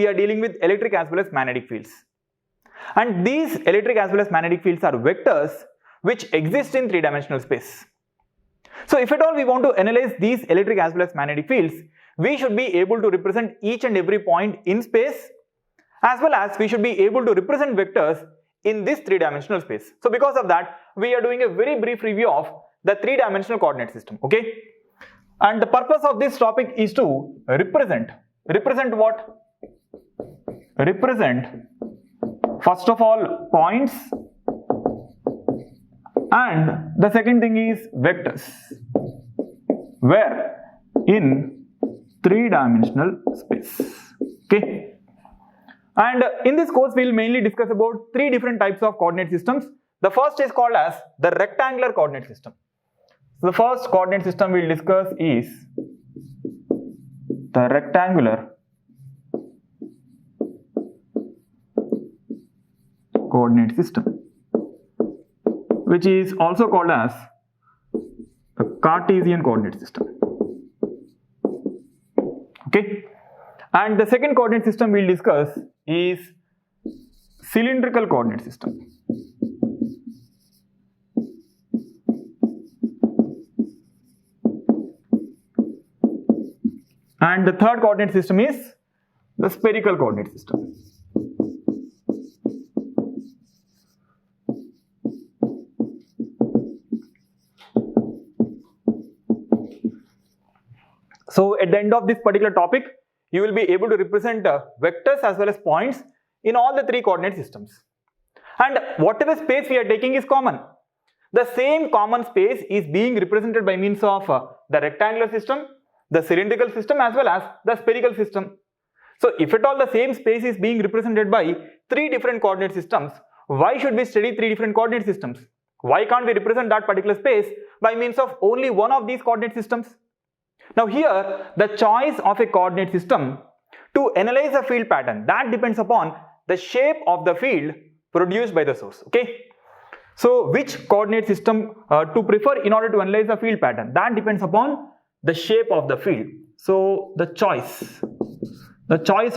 we are dealing with electric as well as magnetic fields. And these electric as well as magnetic fields are vectors which exist in three-dimensional space. So if at all we want to analyze these electric as well as magnetic fields, we should be able to represent each and every point in space, as well as we should be able to represent vectors in this three-dimensional space. So because of that, we are doing a very brief review of the three-dimensional coordinate system, okay? And the purpose of this topic is to represent what? Represent first of all points, and the second thing is vectors, where in three-dimensional space, okay? And in this course, we will mainly discuss about three different types of coordinate systems. The first is called as the rectangular coordinate system. So the first coordinate system we will discuss is the rectangular coordinate system, which is also called as the Cartesian coordinate system. Okay. And the second coordinate system we will discuss is cylindrical coordinate system. And the third coordinate system is the spherical coordinate system. So at the end of this particular topic, you will be able to represent vectors as well as points in all the three coordinate systems. And whatever space we are taking is common. The same common space is being represented by means of the rectangular system, the cylindrical system as well as the spherical system. So if at all the same space is being represented by three different coordinate systems, why should we study three different coordinate systems? Why can't we represent that particular space by means of only one of these coordinate systems? Now here, the choice of a coordinate system to analyze a field pattern, that depends upon the shape of the field produced by the source, okay? So which coordinate system to prefer in order to analyze the field pattern, that depends upon the shape of the field. So the choice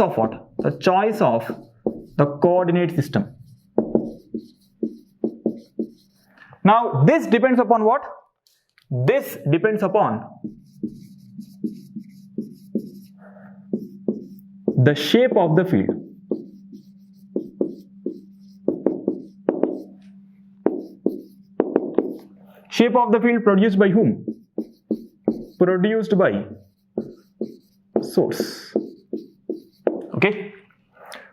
of what? The choice of the coordinate system. Now this depends upon what? This depends upon the shape of the field. Shape of the field produced by whom? Produced by source. Okay.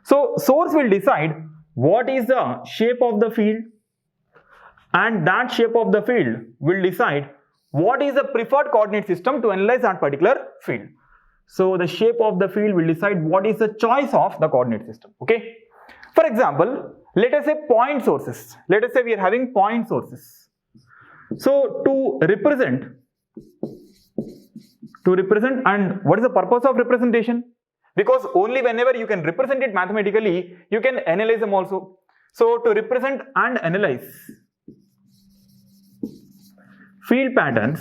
So source will decide what is the shape of the field, and that shape of the field will decide what is the preferred coordinate system to analyze that particular field. So the shape of the field will decide what is the choice of the coordinate system, okay? For example, let us say point sources. Let us say we are having point sources. So to represent, and what is the purpose of representation? Because only whenever you can represent it mathematically, you can analyze them also. So to represent and analyze field patterns,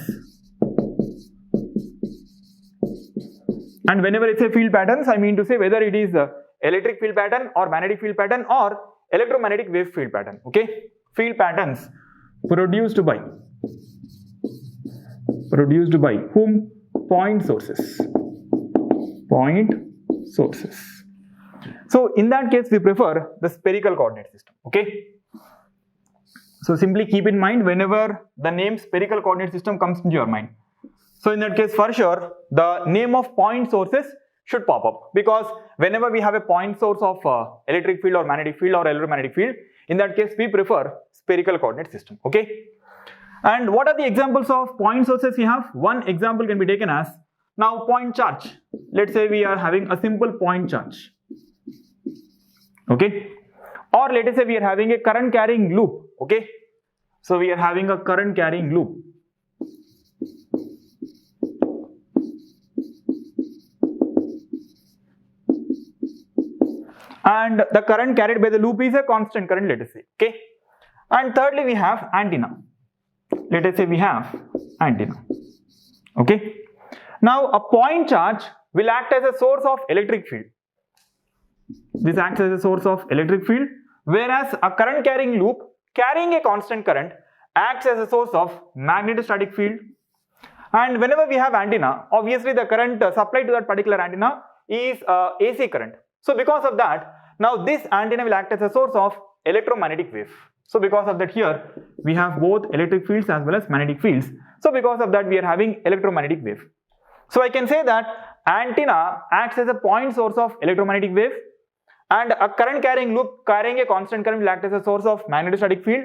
and whenever I say field patterns, I mean to say whether it is electric field pattern or magnetic field pattern or electromagnetic wave field pattern, okay? Field patterns produced by whom? Point sources. Point sources. So in that case, we prefer the spherical coordinate system, okay? So simply keep in mind whenever the name spherical coordinate system comes into your mind. So in that case, for sure, the name of point sources should pop up, because whenever we have a point source of electric field or magnetic field or electromagnetic field, in that case we prefer spherical coordinate system, okay? And what are the examples of point sources we have? One example can be taken as, now point charge. Let's say we are having a simple point charge, okay? Or let us say we are having a current carrying loop, okay? So we are having a current carrying loop. And the current carried by the loop is a constant current, let us say, okay? And thirdly, we have antenna. Let us say we have antenna, okay? Now a point charge will act as a source of electric field. this acts as a source of electric field, whereas a current carrying loop carrying a constant current acts as a source of magnetostatic field. And whenever we have antenna, obviously the current supplied to that particular antenna is AC current. So because of that, now this antenna will act as a source of electromagnetic wave. So because of that, here we have both electric fields as well as magnetic fields. So because of that, we are having electromagnetic wave. So I can say that antenna acts as a point source of electromagnetic wave, and a current carrying loop carrying a constant current will act as a source of magnetostatic field,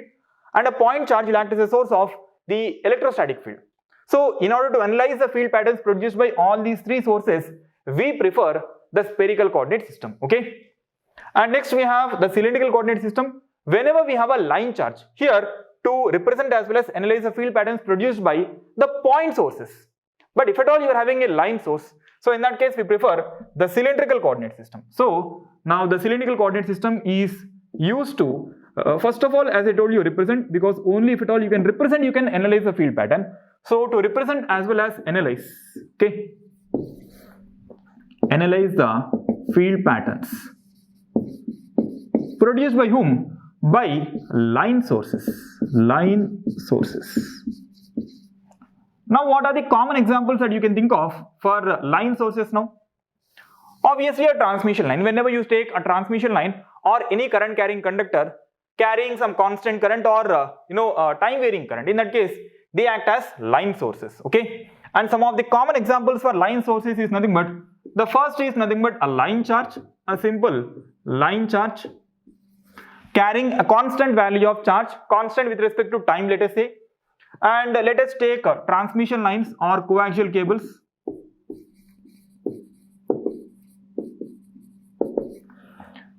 and a point charge will act as a source of the electrostatic field. So in order to analyze the field patterns produced by all these three sources, we prefer the spherical coordinate system. Okay. And next we have the cylindrical coordinate system. Whenever we have a line charge, here to represent as well as analyze the field patterns produced by the point sources. But if at all you are having a line source, so in that case we prefer the cylindrical coordinate system. So now the cylindrical coordinate system is used to first of all, as I told you, represent, because only if at all you can represent, you can analyze the field pattern. So to represent as well as analyze, okay, analyze the field patterns produced by whom? By line sources. Line sources. Now what are the common examples that you can think of for line sources now? Obviously a transmission line. Whenever you take a transmission line or any current carrying conductor carrying some constant current or time varying current, in that case they act as line sources. Okay. And some of the common examples for line sources is nothing but, the first is nothing but a line charge, a simple line charge carrying a constant value of charge, constant with respect to time, let us say. And let us take transmission lines or coaxial cables.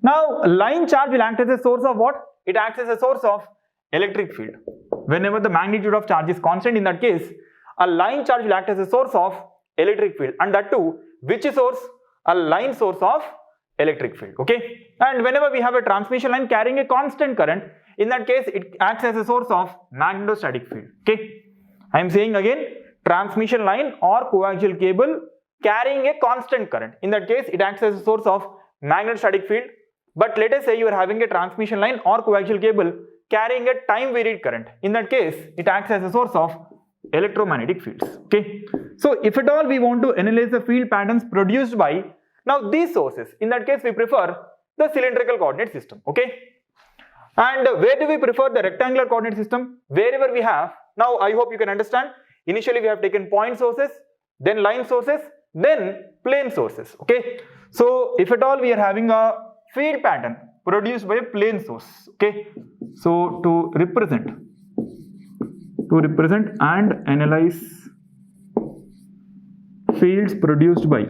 Now line charge will act as a source of what? It acts as a source of electric field. Whenever the magnitude of charge is constant, in that case a line charge will act as a source of electric field, and that too which source? A line source of electric field. Okay. And whenever we have a transmission line carrying a constant current, in that case it acts as a source of magnetostatic field. Okay. I am saying again, transmission line or coaxial cable carrying a constant current, in that case it acts as a source of magnetostatic field. But let us say you are having a transmission line or coaxial cable carrying a time varied current, in that case it acts as a source of electromagnetic fields. Okay. So if at all we want to analyze the field patterns produced by now these sources, in that case we prefer the cylindrical coordinate system. Okay. And where do we prefer the rectangular coordinate system? Wherever we have, now I hope you can understand, initially we have taken point sources, then line sources, then plane sources. Okay. So if at all we are having a field pattern produced by a plane source. Okay. So to represent and analyze fields produced by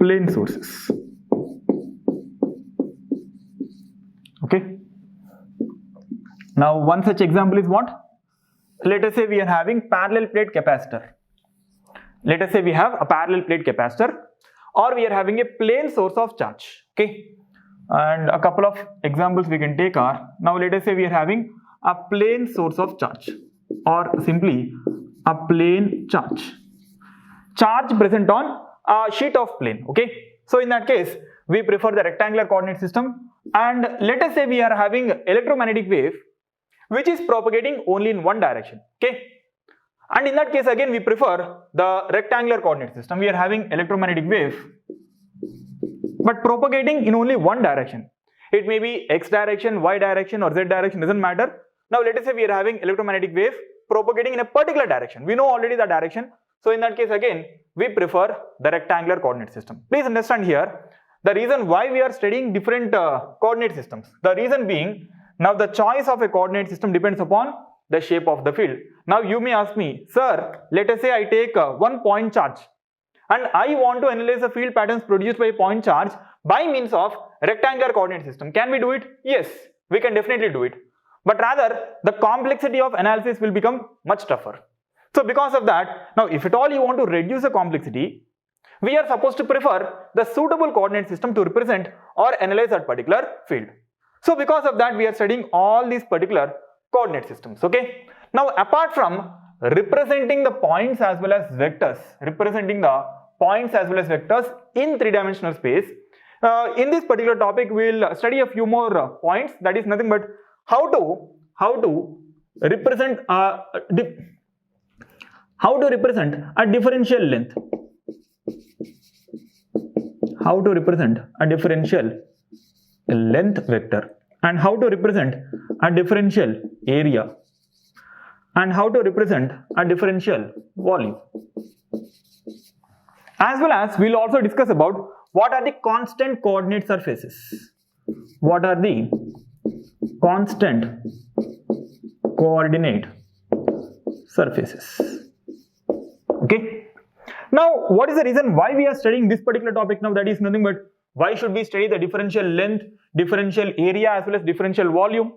plane sources. Okay. Now one such example is what? Let us say we are having parallel plate capacitor. Let us say we have a parallel plate capacitor, or we are having a plane source of charge. Okay. And a couple of examples we can take are, now let us say we are having a plane source of charge, or simply a plane charge. Charge present on a sheet of plane. Okay. So in that case we prefer the rectangular coordinate system, and let us say we are having electromagnetic wave which is propagating only in one direction. Okay. And in that case again we prefer the rectangular coordinate system. We are having electromagnetic wave but propagating in only one direction. It may be x direction, y direction or z direction, doesn't matter. Now let us say we are having electromagnetic wave propagating in a particular direction. We know already the direction. So in that case again we prefer the rectangular coordinate system. Please understand here the reason why we are studying different coordinate systems. The reason being, now the choice of a coordinate system depends upon the shape of the field. Now you may ask me, sir, let us say I take one point charge and I want to analyze the field patterns produced by a point charge by means of rectangular coordinate system. Can we do it? Yes, we can definitely do it. But rather the complexity of analysis will become much tougher. So because of that, now if at all you want to reduce the complexity, we are supposed to prefer the suitable coordinate system to represent or analyze that particular field. So because of that we are studying all these particular coordinate systems. Okay. Now apart from representing the points as well as vectors, in three-dimensional space. In this particular topic, we will study a few more points. That is nothing but how to represent a differential length. How to represent a differential length vector, and how to represent a differential area, and how to represent a differential volume. As well as we will also discuss about what are the constant coordinate surfaces. What are the constant coordinate surfaces? Okay. Now, what is the reason why we are studying this particular topic now? That is nothing but why should we study the differential length, differential area as well as differential volume?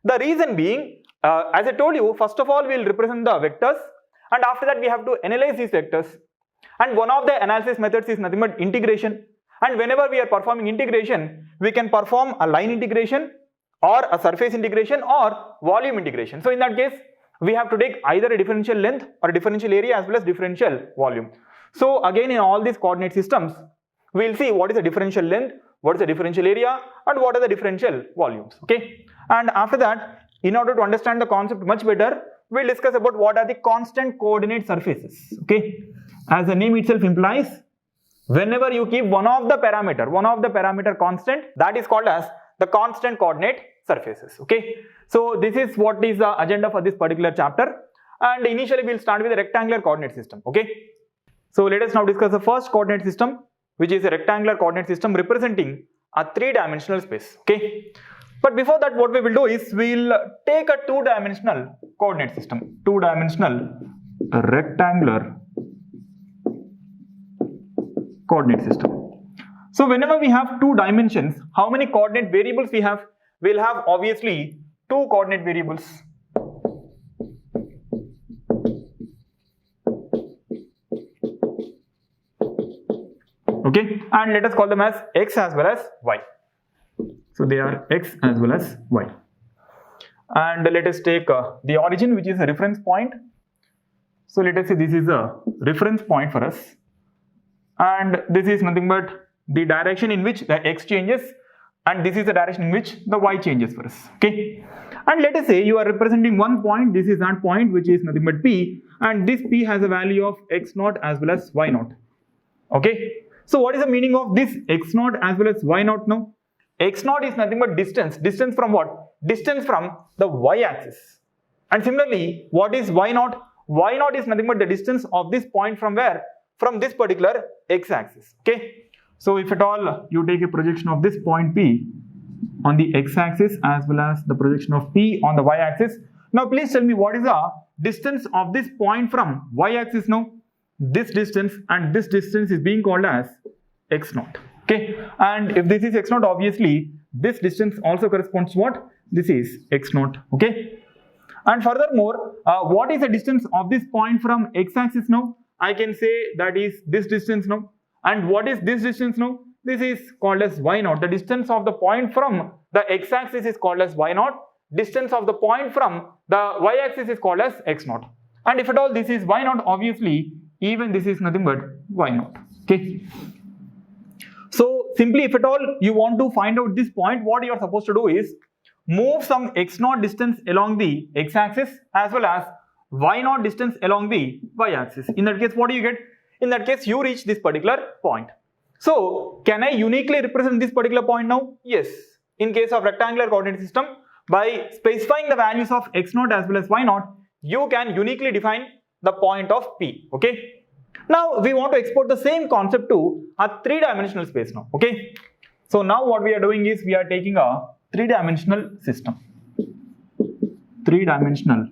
The reason being, as I told you, first of all we will represent the vectors, and after that we have to analyze these vectors. And one of the analysis methods is nothing but integration. And whenever we are performing integration, we can perform a line integration or a surface integration or volume integration. So in that case, we have to take either a differential length or a differential area as well as differential volume. So again, in all these coordinate systems, we will see what is the differential length, what is the differential area, and what are the differential volumes. Okay. And after that, in order to understand the concept much better, we will discuss about what are the constant coordinate surfaces. Okay. As the name itself implies, whenever you keep one of the parameter constant, that is called as the constant coordinate surfaces. Okay. So this is what is the agenda for this particular chapter, and initially we will start with the rectangular coordinate system. Okay. So let us now discuss the first coordinate system, which is a rectangular coordinate system representing a three-dimensional space. Okay. But before that, what we will do is we will take a two-dimensional coordinate system, two-dimensional rectangular coordinate system. So whenever we have two dimensions, how many coordinate variables we have? We will have obviously two coordinate variables. Okay, and let us call them as x as well as y. So they are x as well as y. And let us take the origin, which is a reference point. So let us say this is a reference point for us, and this is nothing but the direction in which the x changes, and this is the direction in which the y changes for us. Okay, and let us say you are representing one point. This is that point, which is nothing but p, and this p has a value of x naught as well as y naught. Okay, so what is the meaning of this x naught as well as y naught now? X naught is nothing but distance. Distance from what? Distance from the y axis. And similarly, what is y naught? Y naught is nothing but the distance of this point from where? From this particular x axis. Okay. So if at all you take a projection of this point P on the x axis as well as the projection of P on the y axis. Now please tell me what is the distance of this point from y axis now? This distance, and this distance is being called as x naught. Okay, and if this is x naught, obviously this distance also corresponds to what? This is x naught. Okay, and furthermore, what is the distance of this point from x axis now? I can say that is this distance now. And what is this distance now? This is called as y naught. The distance of the point from the x axis is called as y naught. Distance of the point from the y axis is called as x naught. And if at all this is y naught, obviously even this is nothing but y naught. Okay. So simply, if at all you want to find out this point, what you are supposed to do is move some x naught distance along the x axis as well as y naught distance along the y axis. In that case, what do you get? In that case, you reach this particular point. So can I uniquely represent this particular point now? Yes. In case of rectangular coordinate system, by specifying the values of x naught as well as y naught, you can uniquely define the point of P. Okay. Now we want to export the same concept to a three-dimensional space now. Okay. So now what we are doing is we are taking a three-dimensional system. Three-dimensional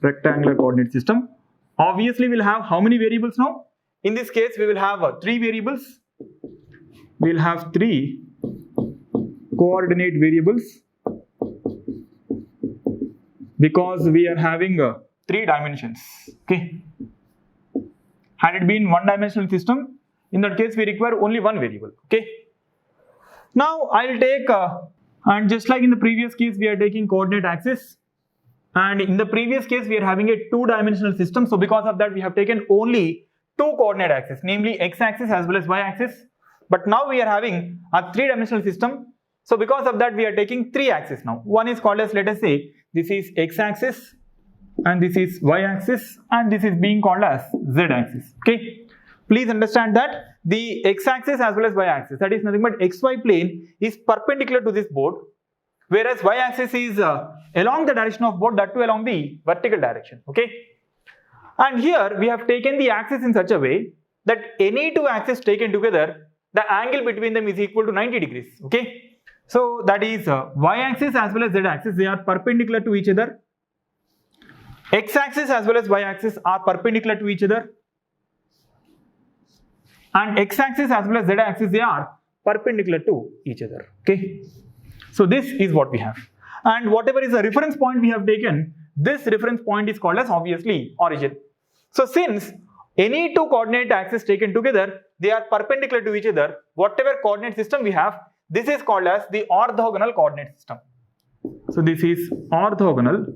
rectangular coordinate system. Obviously we'll have how many variables now? In this case we will have three variables. We'll have three coordinate variables because we are having three dimensions. Okay. Had it been one-dimensional system, in that case we require only one variable. Okay. Now I'll take And just like in the previous case, we are taking coordinate axis. And in the previous case, we are having a two-dimensional system. So because of that, we have taken only two coordinate axes, namely x-axis as well as y-axis. But now we are having a three-dimensional system. So because of that, we are taking three axes now. One is called as, let us say, this is x-axis, and this is y-axis, and this is being called as z-axis. Okay. Please understand that the x-axis as well as y-axis, that is nothing but xy plane, is perpendicular to this board, whereas y-axis is along the direction of board, that too along the vertical direction. Okay. And here we have taken the axis in such a way that any two axes taken together, the angle between them is equal to 90 degrees. Okay. So that is y-axis as well as z-axis, they are perpendicular to each other. X-axis as well as y-axis are perpendicular to each other. And x-axis as well as z-axis, they are perpendicular to each other. Okay. So this is what we have. And whatever is the reference point we have taken, this reference point is called as obviously origin. So since any two coordinate axes taken together, they are perpendicular to each other, whatever coordinate system we have, this is called as the orthogonal coordinate system. So this is orthogonal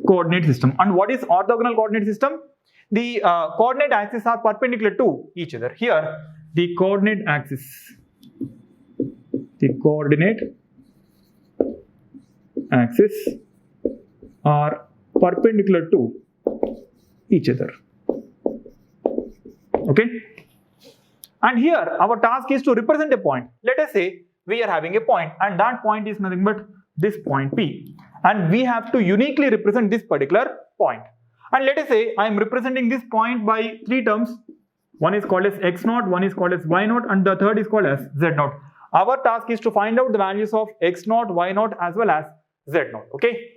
coordinate system. And what is orthogonal coordinate system? The coordinate axes are perpendicular to each other. Here, the coordinate axis are perpendicular to each other. Okay. And here our task is to represent a point. Let us say we are having a point, and that point is nothing but this point P, and we have to uniquely represent this particular point. And let us say I am representing this point by three terms. One is called as x0, one is called as y0, and the third is called as z0. Our task is to find out the values of x0, y0 as well as z0. Okay.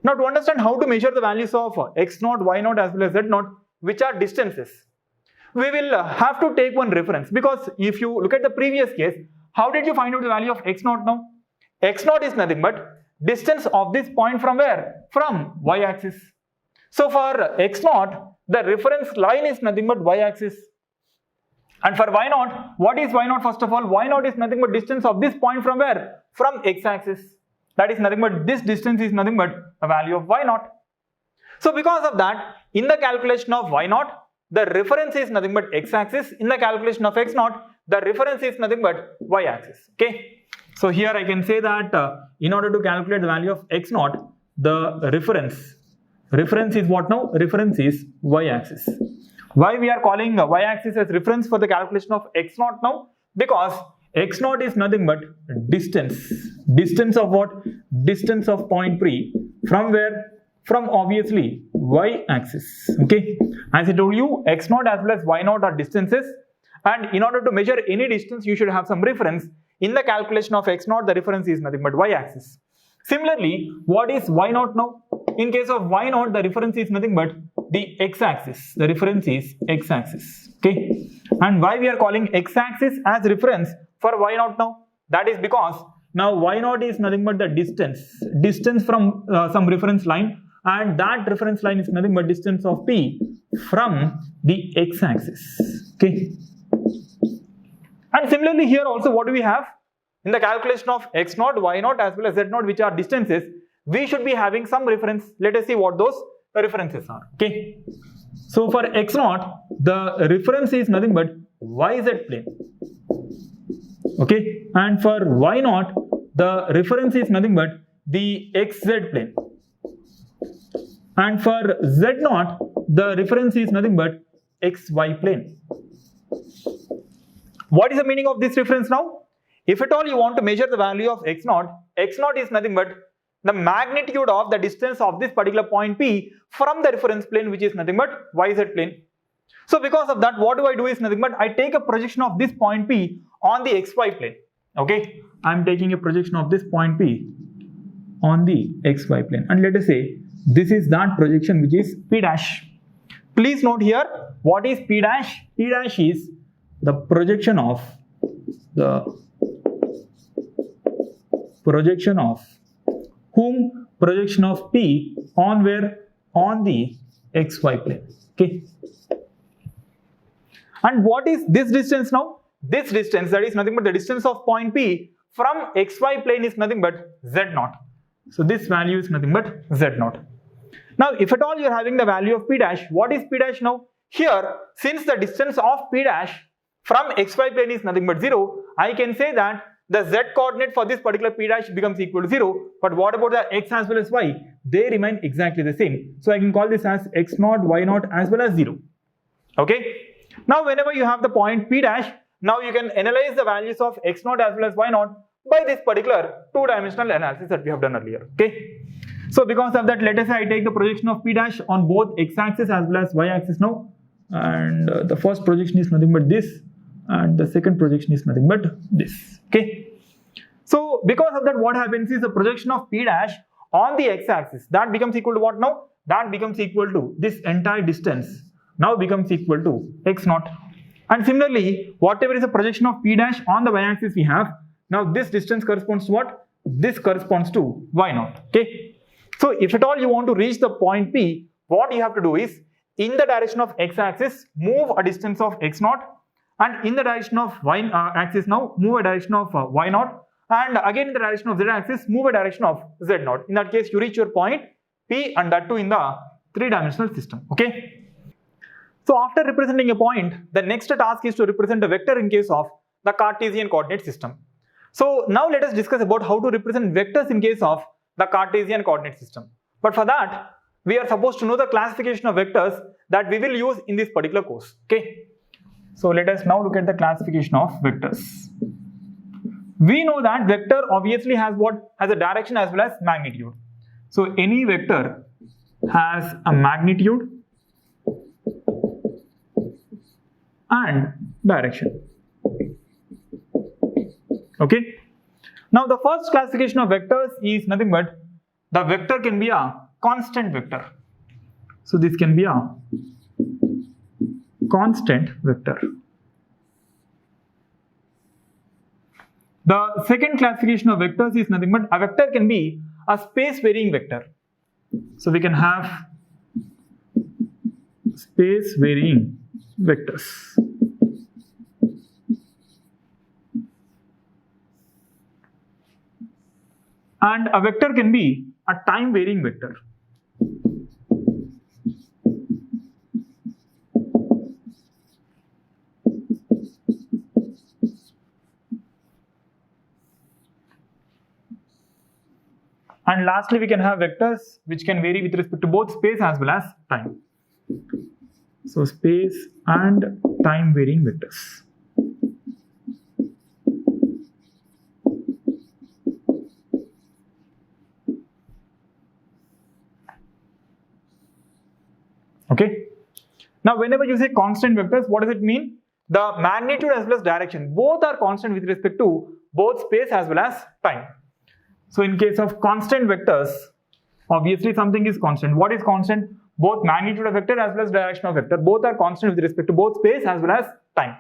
Now to understand how to measure the values of x0, y0 as well as z0, which are distances, we will have to take one reference, because if you look at the previous case, how did you find out the value of x0 now? X0 is nothing but distance of this point from where? From y-axis. So for x0, the reference line is nothing but y-axis. And for y0, what is y0 first of all? Y0 is nothing but distance of this point from where? From x-axis. That is nothing but this distance is nothing but a value of y0. So because of that, in the calculation of y0, the reference is nothing but x-axis. In the calculation of x0, the reference is nothing but y-axis. Okay. So here I can say that in order to calculate the value of x0, the reference is what now? Reference is y-axis. Why we are calling y-axis as reference for the calculation of x0 now? Because x0 is nothing but distance. Distance of what? Distance of point P from where? From obviously y-axis. Okay. As I told you, x0 as well as y0 are distances, and in order to measure any distance, you should have some reference. In the calculation of x0, the reference is nothing but y-axis. Similarly, what is y0 now? In case of y0, the reference is nothing but the x-axis. The reference is x-axis. Okay. And why we are calling x-axis as reference for y0 now? That is because now y0 is nothing but the distance from some reference line, and that reference line is nothing but distance of P from the x-axis. Okay. And similarly here also, what do we have? In the calculation of x0, y0 as well as z0, which are distances, we should be having some reference. Let us see what those references are. Okay. So for x0, the reference is nothing but yz plane. Okay. And for y0, the reference is nothing but the xz plane. And for z0, the reference is nothing but xy plane. What is the meaning of this reference now? If at all you want to measure the value of x0, x0 is nothing but the magnitude of the distance of this particular point P from the reference plane, which is nothing but yz plane. So because of that, what do I do is nothing but I take a projection of this point P on the xy plane. Okay, I am taking a projection of this point P on the xy plane, and let us say this is that projection which is P dash. Please note here, what is P dash? P dash is the projection of whom? Projection of P on where? On the xy plane. Okay. And what is this distance now? this distance, that is nothing but the distance of point P from xy plane, is nothing but z0. So this value is nothing but z0. Now if at all you are having the value of P dash, what is P dash now? Here, since the distance of P dash from xy plane is nothing but 0, I can say that the z coordinate for this particular P dash becomes equal to 0. But what about the x as well as y? They remain exactly the same. So I can call this as x0, y0 as well as 0. Okay. Now whenever you have the point P dash, now you can analyze the values of x0 as well as y0 by this particular two-dimensional analysis that we have done earlier. Okay. So because of that, let us say I take the projection of P dash on both x-axis as well as y-axis now. And the first projection is nothing but this, and the second projection is nothing but this. Okay. So because of that, what happens is the projection of P dash on the x-axis, that becomes equal to what now? That becomes equal to this entire distance now becomes equal to x0. And similarly, whatever is the projection of P dash on the y-axis we have, now this distance corresponds to what? This corresponds to y0. Okay. So if at all you want to reach the point P, what you have to do is, in the direction of x-axis, move a distance of x0, and in the direction of y-axis now, move a direction of y0, and again in the direction of z-axis, move a direction of z0. In that case, you reach your point P, and that too in the three-dimensional system. Okay. So after representing a point, the next task is to represent a vector in case of the Cartesian coordinate system. So now let us discuss about how to represent vectors in case of the Cartesian coordinate system. But for that, we are supposed to know the classification of vectors that we will use in this particular course. Okay. So let us now look at the classification of vectors. We know that vector obviously has what? Has a direction as well as magnitude. So any vector has a magnitude and direction. Okay. Now the first classification of vectors is nothing but the vector can be a constant vector. So this can be a constant vector. The second classification of vectors is nothing but a vector can be a space varying vector. So we can have space varying vectors. And a vector can be a time varying vector. And lastly, we can have vectors which can vary with respect to both space as well as time. So space and time varying vectors. Okay. Now whenever you say constant vectors, what does it mean? The magnitude as well as direction, both are constant with respect to both space as well as time. So in case of constant vectors, obviously something is constant. What is constant? Both magnitude of vector as well as direction of vector, both are constant with respect to both space as well as time.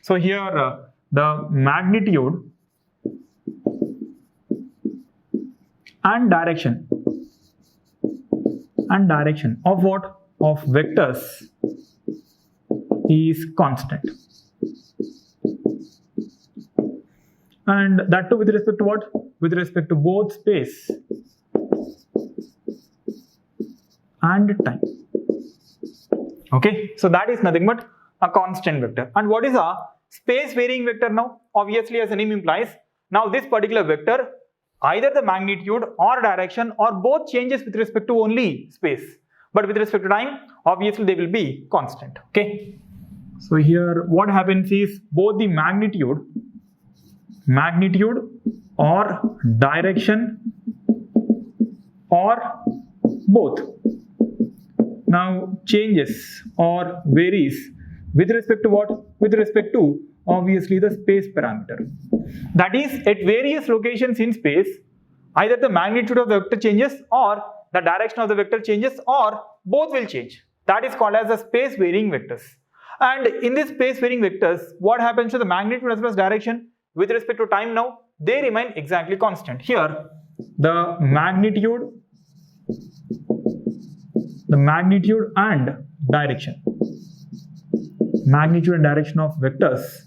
So here the magnitude and direction of what? Of vectors is constant. And that too with respect to what? With respect to both space and time. Okay, so that is nothing but a constant vector. And what is a space varying vector now? Obviously, as the name implies, now this particular vector, either the magnitude or direction or both changes with respect to only space. But with respect to time, obviously they will be constant. Okay. So here what happens is both the magnitude or direction or both now changes or varies with respect to what? With respect to obviously the space parameter. That is, at various locations in space, either the magnitude of the vector changes or the direction of the vector changes or both will change. That is called as the space varying vectors. And in this space varying vectors, what happens to the magnitude as well as direction with respect to time now? They remain exactly constant. Here, the magnitude and direction of vectors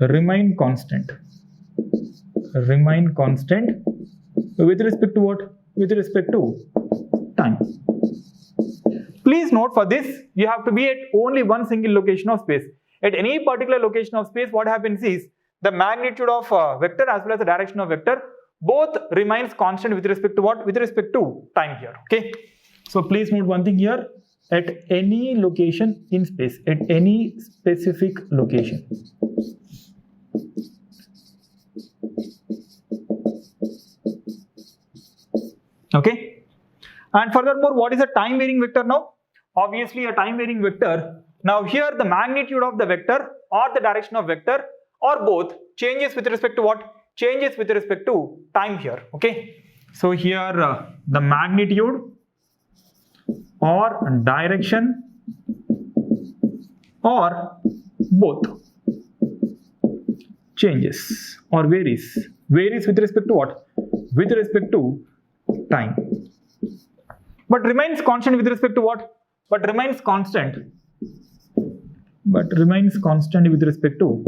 remain constant with respect to what? With respect to time. Please note, for this you have to be at only one single location of space. At any particular location of space, what happens is the magnitude of vector as well as the direction of vector both remains constant with respect to what? With respect to time here. Okay. So please note one thing here: at any location in space, at any specific location. Okay. And furthermore, what is a time varying vector now? Obviously a time varying vector. Now here the magnitude of the vector or the direction of vector or both changes with respect to what? Changes with respect to time here. Okay. So here the magnitude or direction or both changes or varies with respect to what? With respect to time. But remains constant with respect to what? But remains constant with respect to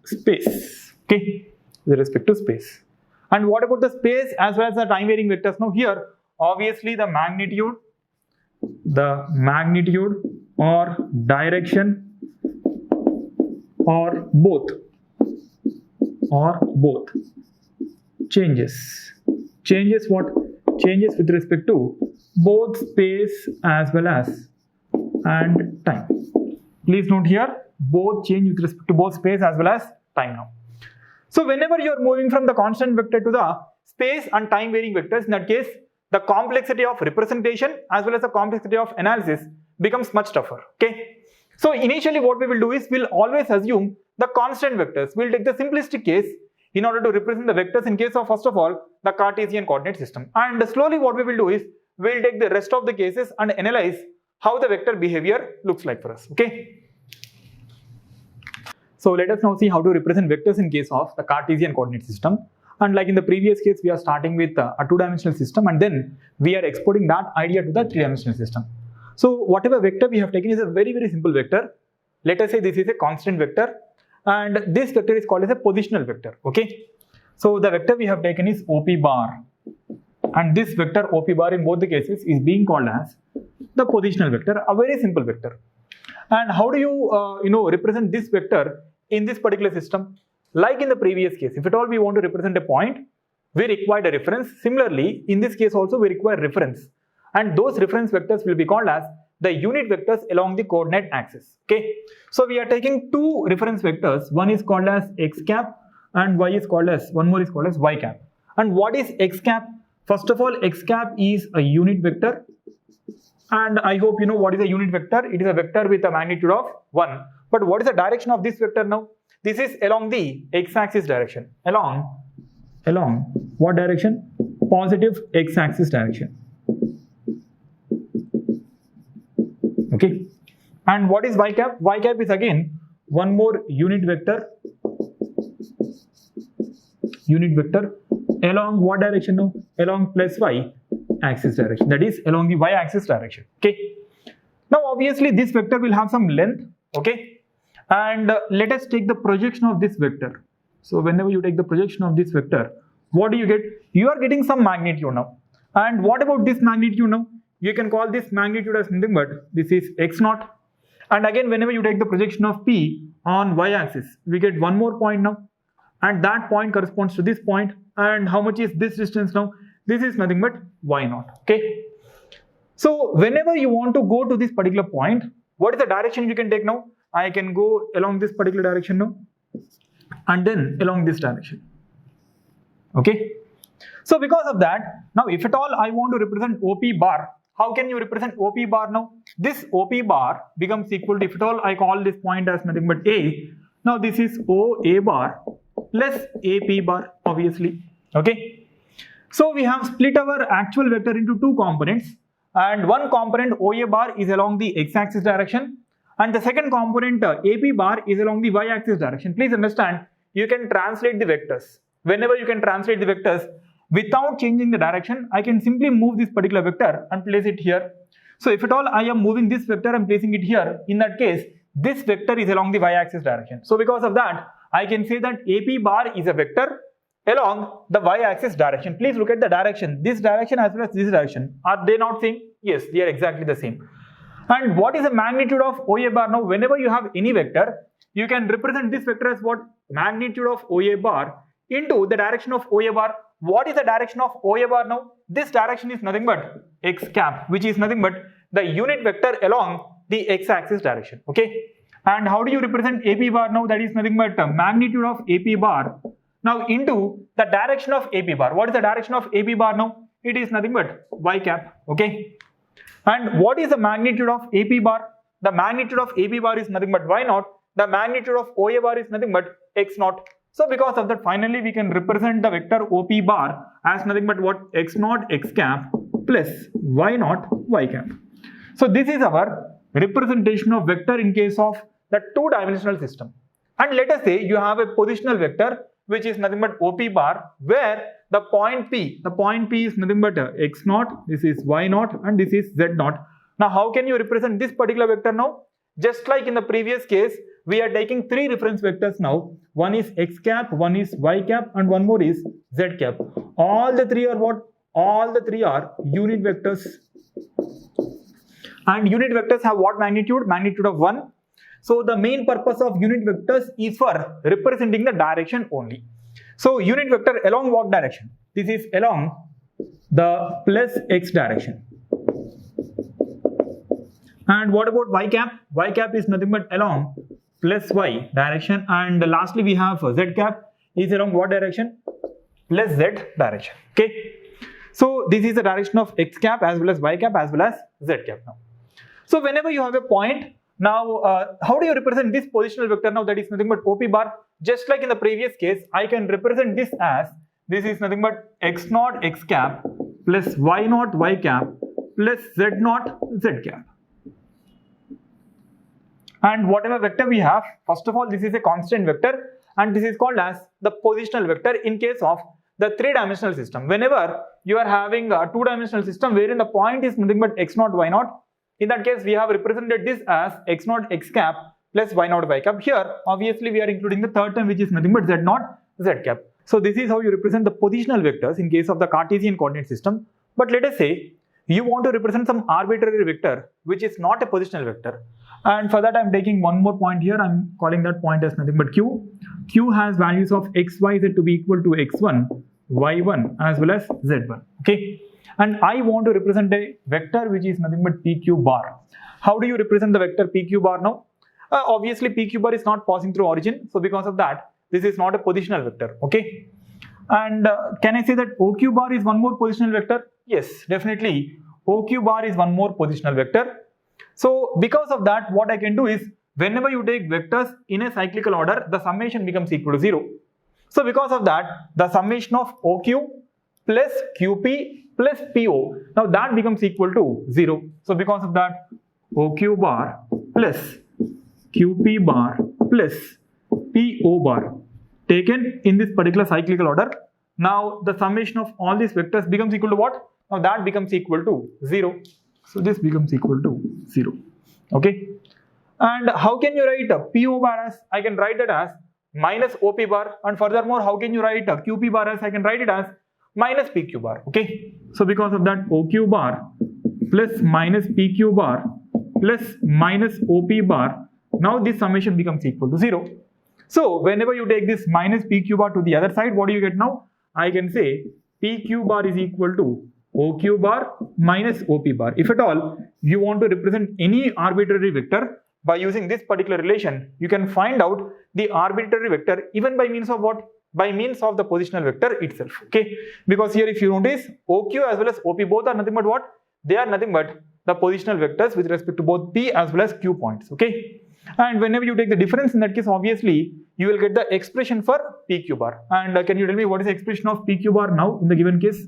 space. Okay, with respect to space. And what about the space as well as the time varying vectors? Now here obviously the magnitude or direction or both changes what? Changes with respect to both space as well as and time. Please note here, both change with respect to both space as well as time now. So whenever you are moving from the constant vector to the space and time varying vectors, in that case the complexity of representation as well as the complexity of analysis becomes much tougher. Okay. So initially what we will do is we'll always assume the constant vectors. We'll take the simplistic case in order to represent the vectors in case of, first of all, the Cartesian coordinate system. And slowly what we will do is we'll take the rest of the cases and analyze how the vector behavior looks like for us. Okay. So let us now see how to represent vectors in case of the Cartesian coordinate system. And like in the previous case, we are starting with a two-dimensional system and then we are exporting that idea to the three-dimensional system. So whatever vector we have taken is a very, very simple vector. Let us say this is a constant vector and this vector is called as a positional vector. Okay. So the vector we have taken is OP bar, and this vector OP bar in both the cases is being called as the positional vector, a very simple vector. And how do you represent this vector in this particular system? Like in the previous case, if at all we want to represent a point, we require a reference. Similarly, in this case also we require reference, and those reference vectors will be called as the unit vectors along the coordinate axis. Okay. So we are taking two reference vectors. One is called as x cap and one more is called as y cap. And what is x cap? First of all, x cap is a unit vector. And I hope you know what is a unit vector. It is a vector with a magnitude of 1. But what is the direction of this vector now? This is along the x-axis direction. Along what direction? Positive x-axis direction. Okay. And what is y cap? Y cap is again one more unit vector along what direction now? Along plus y axis direction. That is along the y axis direction. Okay. Now obviously this vector will have some length. Okay. And let us take the projection of this vector. So whenever you take the projection of this vector, what do you get? You are getting some magnitude now. And what about this magnitude now? You can call this magnitude as nothing but this is x naught. And again, whenever you take the projection of P on y-axis, we get one more point now. And that point corresponds to this point. And how much is this distance now? This is nothing but y naught. Okay. So whenever you want to go to this particular point, what is the direction you can take now? I can go along this particular direction now. And then along this direction. Okay. So because of that, now if at all I want to represent OP bar, how can you represent OP bar now? This OP bar becomes equal to, if at all I call this point as nothing but A, now this is OA bar plus AP bar, obviously. Okay. So we have split our actual vector into two components, and one component OA bar is along the x-axis direction and the second component AP bar is along the y-axis direction. Please understand, you can translate the vectors. Whenever you can translate the vectors without changing the direction, I can simply move this particular vector and place it here. So if at all I am moving this vector and placing it here, in that case, this vector is along the y-axis direction. So because of that, I can say that AP bar is a vector along the y-axis direction. Please look at the direction. This direction as well as this direction. Are they not same? Yes, they are exactly the same. And what is the magnitude of OA bar? Now, whenever you have any vector, you can represent this vector as what? Magnitude of OA bar into the direction of OA bar. What is the direction of OA bar now? This direction is nothing but x cap, which is nothing but the unit vector along the x-axis direction. Okay. And how do you represent AP bar now? That is nothing but magnitude of AP bar now into the direction of AP bar. What is the direction of AP bar now? It is nothing but y cap. Okay. And what is the magnitude of AP bar? The magnitude of AP bar is nothing but y naught. The magnitude of OA bar is nothing but x naught. So because of that, finally we can represent the vector OP bar as nothing but what? X naught x cap plus y naught y cap. So this is our representation of vector in case of the two-dimensional system. And let us say you have a positional vector which is nothing but OP bar, where the point P is nothing but x naught, this is y naught, and this is z naught. Now how can you represent this particular vector now? Just like in the previous case, we are taking three reference vectors now. One is x cap, one is y cap, and one more is z cap. All the three are what? All the three are unit vectors. And unit vectors have what magnitude? Magnitude of 1. So the main purpose of unit vectors is for representing the direction only. So unit vector along what direction? This is along the plus x direction. And what about y cap? Y cap is nothing but along plus y direction. And lastly we have z cap is along what direction? Plus z direction. Okay. So this is the direction of x cap as well as y cap as well as z cap now. So whenever you have a point, now how do you represent this positional vector now? That is nothing but OP bar. Just like in the previous case, I can represent this as, this is nothing but x naught x cap plus y naught y cap plus z naught z cap. And whatever vector we have, first of all, this is a constant vector and this is called as the positional vector in case of the three-dimensional system. Whenever you are having a two-dimensional system wherein the point is nothing but x naught y naught, in that case we have represented this as x naught x cap plus y naught y cap. Here obviously we are including the third term which is nothing but z naught z cap. So this is how you represent the positional vectors in case of the Cartesian coordinate system. But let us say you want to represent some arbitrary vector which is not a positional vector. And for that I am taking one more point here. I am calling that point as nothing but q. Q has values of x, y, z to be equal to x1, y1 as well as z1. Okay. And I want to represent a vector which is nothing but PQ bar. How do you represent the vector PQ bar now? Obviously PQ bar is not passing through origin. So because of that, this is not a positional vector. Okay. And can I say that OQ bar is one more positional vector? Yes, definitely. OQ bar is one more positional vector. So because of that, what I can do is, whenever you take vectors in a cyclical order, the summation becomes equal to 0. So because of that, the summation of OQ plus QP plus PO, now that becomes equal to 0. So because of that, OQ bar plus QP bar plus PO bar taken in this particular cyclical order, now the summation of all these vectors becomes equal to what? Now that becomes equal to 0. So this becomes equal to 0. Okay. And how can you write a PO bar as? I can write it as minus OP bar. And furthermore, how can you write a QP bar as? I can write it as minus PQ bar. Okay. So because of that, OQ bar plus minus PQ bar plus minus OP bar, now this summation becomes equal to 0. So whenever you take this minus PQ bar to the other side, what do you get now? I can say PQ bar is equal to OQ bar minus OP bar. If at all you want to represent any arbitrary vector by using this particular relation, you can find out the arbitrary vector even by means of what? By means of the positional vector itself. Okay, because here if you notice, OQ as well as OP both are nothing but what? They are nothing but the positional vectors with respect to both P as well as Q points. Okay, and whenever you take the difference, in that case obviously you will get the expression for PQ bar. And can you tell me what is the expression of PQ bar now in the given case?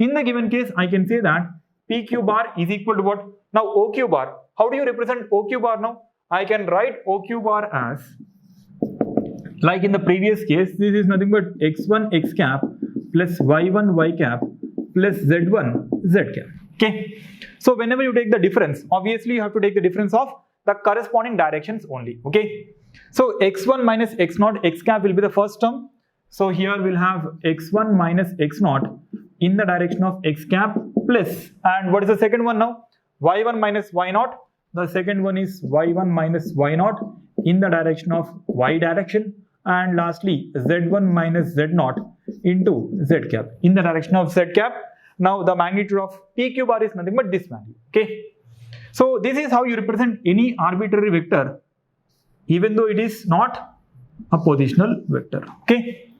In the given case, I can say that PQ bar is equal to what? Now OQ bar. How do you represent OQ bar now? I can write OQ bar as, like in the previous case, this is nothing but x1 x cap plus y1 y cap plus z1 z cap. Okay. So whenever you take the difference, obviously you have to take the difference of the corresponding directions only. Okay. So x1 minus x0 x cap will be the first term. So here we'll have x1 minus x0 in the direction of x cap plus, and what is the second one now? Y1 minus y0. The second one is y1 minus y0 in the direction of y direction, and lastly z1 minus z0 into z cap in the direction of z cap. Now the magnitude of PQ bar is nothing but this value. Okay. So this is how you represent any arbitrary vector, even though it is not a positional vector. Okay.